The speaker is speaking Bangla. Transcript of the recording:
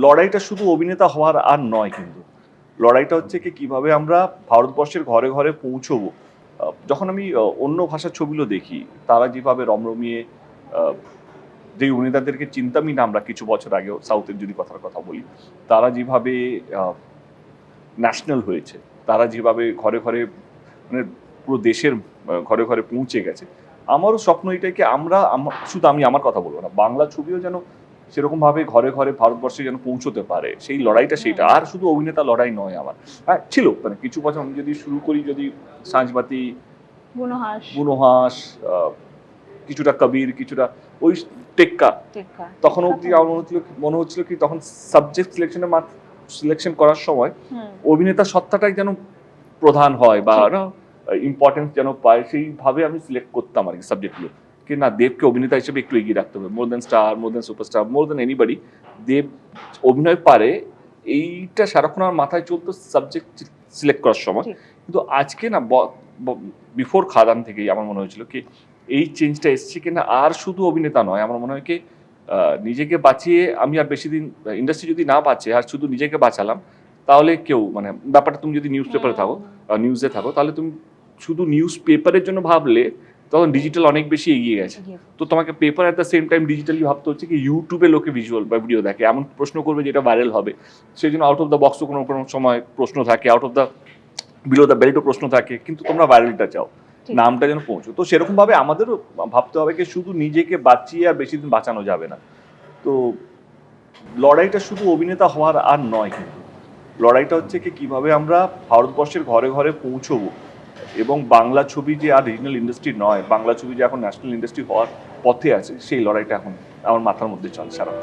লড়াইটা শুধু অভিনেতা হওয়ার আর নয়, কিন্তু লড়াইটা হচ্ছে কি কিভাবে আমরা ভারতবর্ষের ঘরে ঘরে পৌঁছবো। যখন আমি অন্য ভাষার ছবিগুলো দেখি, তারা যেভাবে রমরমিয়ে যে অভিনেতাদেরকে চিন্তামই না আমরা কিছু বছর আগেও, সাউথের যদি কথার কথা বলি, তারা যেভাবে ন্যাশনাল হয়েছে, তারা যেভাবে ঘরে ঘরে মানে পুরো দেশের ঘরে ঘরে পৌঁছে গেছে, আমারও স্বপ্ন এটাই কি আমরা শুধু আমি আমার কথা বলবো না, বাংলা ছবিও যেন সেরকম ভাবে ঘরে ঘরে ভারতবর্ষে যেন পৌঁছতে পারে। সেই লড়াইটা সেইটা, আর শুধু অভিনেতা লড়াই নয় আমার। হ্যাঁ ছিল, মানে কিছু বছর আমি যদি শুরু করি, যদি সাঁঝবাতি, বুনোহাস, কিছুটা কবির, কিছুটা ওই টেক্কা, তখন অব্দি আমার মনে হচ্ছিল কি তখন সাবজেক্ট সিলেকশন করার সময় অভিনেতা সত্তাটাই যেন প্রধান হয় বা ইম্পর্টেন্স যেন পায়, সেইভাবে আমি সিলেক্ট করতাম আর কি সাবজেক্টগুলো। কি না, দেবকে অভিনেতা হিসেবে একটু এগিয়ে রাখতে হবে, মোর দেন স্টার, মোর দেন সুপারস্টার, মোর দেন এনিবডি। দেব অভিনয় পারে, এইটা সারাক্ষণ আমার মাথায় চলতো সাবজেক্ট সিলেক্ট করার সময়। কিন্তু আজকে না, বিফোর খাদান থেকেই আমার মনে হয়েছিল কি এই চেঞ্জটা এসছে কিনা, আর শুধু অভিনেতা নয়, আমার মনে হয় কি নিজেকে বাঁচিয়ে আমি আর বেশি দিন ইন্ডাস্ট্রি যদি না বাঁচে আর শুধু নিজেকে বাঁচালাম, তাহলে কেউ মানে ব্যাপারটা, তুমি যদি নিউজ পেপারে থাকো, নিউজে থাকো, তাহলে তুমি শুধু নিউজ পেপারের জন্য ভাবলে তখন ডিজিটাল অনেক বেশি এগিয়ে গেছে। তো তোমাকে paper at the same time digitally ভাবতে হচ্ছে কি ইউটিউবে লোকে ভিজুয়াল বা ভিডিও দেখে, এমন প্রশ্ন করবে যেটা ভাইরাল হবে, সেই জন্য আউট অফ দ্য বক্সও কোনো কোনো সময় প্রশ্ন থাকে, out of the below the বেল্টও প্রশ্ন থাকে, কিন্তু তোমরা ভাইরালটা চাও, নামটা যেন পৌঁছো। তো সেরকম ভাবে আমাদেরও ভাবতে হবে কি শুধু নিজেকে বাঁচিয়ে আর বেশি দিন বাঁচানো যাবে না। তো লড়াইটা শুধু অভিনেতা হওয়ার আর নয়, কিন্তু লড়াইটা হচ্ছে কি কিভাবে আমরা ভারতবর্ষের ঘরে ঘরে পৌঁছবো, এবং বাংলা ছবি যে আর রিজনাল ইন্ডাস্ট্রি নয়, বাংলা ছবি যে এখন ন্যাশনাল ইন্ডাস্ট্রি হওয়ার পথে আছে, সেই লড়াইটা এখন আমার মাথার মধ্যে চলে সারা।